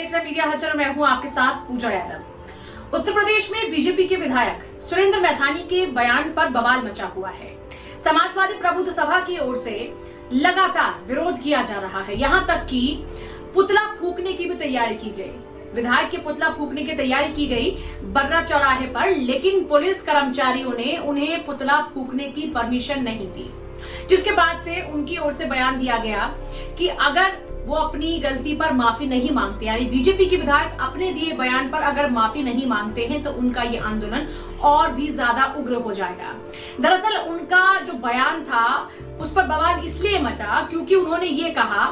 देख रहे मीडिया हलचल। मैं हूं आपके साथ पूजा यादव। उत्तर प्रदेश में बीजेपी के विधायक सुरेंद्र मैथानी के बयान पर बवाल मचा हुआ है। समाजवादी प्रबुद्ध सभा की ओर से लगातार विरोध किया जा रहा है। यहां तक कि पुतला फूकने की भी तैयारी की गई। विधायक के पुतला फूकने की तैयारी की गई बर्रा चौराहे पर, लेकिन पुलिस कर्मचारियों ने उन्हें पुतला फूकने की परमिशन नहीं दी, जिसके बाद से उनकी ओर से बयान दिया गया कि अगर वो अपनी गलती पर माफी नहीं मांगते, यानी बीजेपी के विधायक अपने दिए बयान पर अगर माफी नहीं मांगते हैं तो उनका ये आंदोलन और भी ज्यादा उग्र हो जाएगा। दरअसल उनका जो बयान था उस पर बवाल इसलिए मचा क्योंकि उन्होंने ये कहा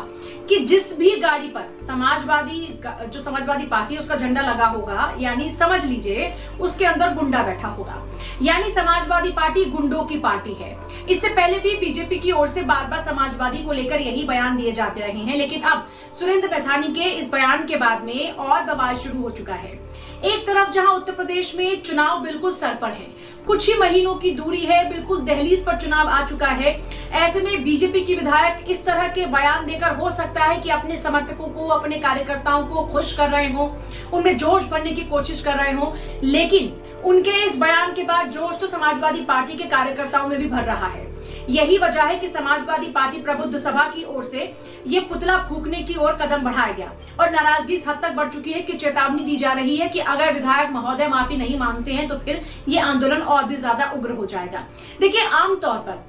कि जिस भी गाड़ी पर समाजवादी पार्टी उसका झंडा लगा होगा, यानी समझ लीजिए उसके अंदर गुंडा बैठा होगा, यानी समाजवादी पार्टी गुंडों की पार्टी है। इससे पहले भी बीजेपी की ओर से बार बार समाजवादी को लेकर यही बयान दिए जाते रहे हैं, लेकिन अब सुरेंद्र मैथानी के इस बयान के बाद में और बवाल शुरू हो चुका है। एक तरफ जहां उत्तर प्रदेश में चुनाव बिल्कुल सर पर है, कुछ ही महीनों की दूरी है, बिल्कुल दहलीज पर चुनाव आ चुका है। ऐसे में बीजेपी की विधायक इस तरह के बयान देकर हो सकता है कि अपने समर्थकों को, अपने कार्यकर्ताओं को खुश कर रहे हो, उनमें जोश भरने की कोशिश कर रहे हो, लेकिन उनके इस बयान के बाद जोश तो समाजवादी पार्टी के कार्यकर्ताओं में भी भर रहा है। यही वजह है कि समाजवादी पार्टी प्रबुद्ध सभा की ओर से ये पुतला फूकने की ओर कदम बढ़ाया गया और नाराजगी इस हद तक बढ़ चुकी है कि चेतावनी दी जा रही है कि अगर विधायक महोदय माफी नहीं मांगते हैं तो फिर ये आंदोलन और भी ज्यादा उग्र हो जाएगा। देखिए, आमतौर पर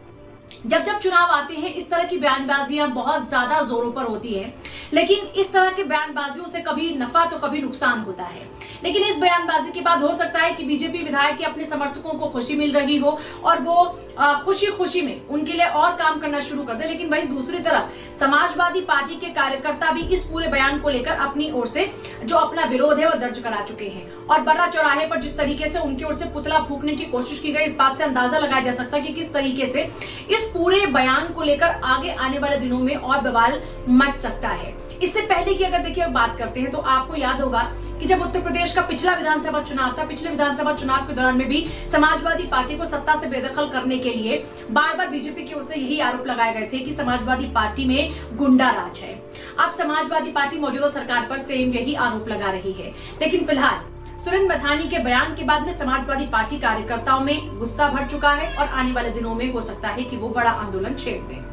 जब चुनाव आते हैं इस तरह की बयानबाजियां बहुत ज्यादा जोरों पर होती है, लेकिन इस तरह की बयानबाजियों से कभी नफा तो कभी नुकसान होता है। लेकिन इस बयानबाजी के बाद हो सकता है कि बीजेपी विधायक के अपने समर्थकों को खुशी मिल रही हो और वो खुशी खुशी में उनके लिए और काम करना शुरू कर दे, लेकिन वहीं दूसरी तरफ समाजवादी पार्टी के कार्यकर्ता भी इस पूरे बयान को लेकर अपनी ओर से जो अपना विरोध है वो दर्ज करा चुके हैं। और बर्रा चौराहे पर जिस तरीके से उनकी ओर से पुतला फूकने की कोशिश की गई, इस बात से अंदाजा लगाया जा सकता है कि किस तरीके से इस पूरे बयान को लेकर आगे आने वाले दिनों में और बवाल मच सकता है। इससे पहले की अगर देखिए बात करते हैं तो आपको याद होगा कि जब उत्तर प्रदेश का पिछला विधानसभा चुनाव था, पिछले विधानसभा चुनाव के दौरान में भी समाजवादी पार्टी को सत्ता से बेदखल करने के लिए बार बार बीजेपी की ओर से यही आरोप लगाए गए थे कि समाजवादी पार्टी में गुंडा राज है। अब समाजवादी पार्टी मौजूदा सरकार पर सेम यही आरोप लगा रही है, लेकिन फिलहाल सुरेंद्र मैथानी के बयान के बाद में समाजवादी पार्टी कार्यकर्ताओं में गुस्सा भर चुका है और आने वाले दिनों में हो सकता है कि वो बड़ा आंदोलन छेड़ दें।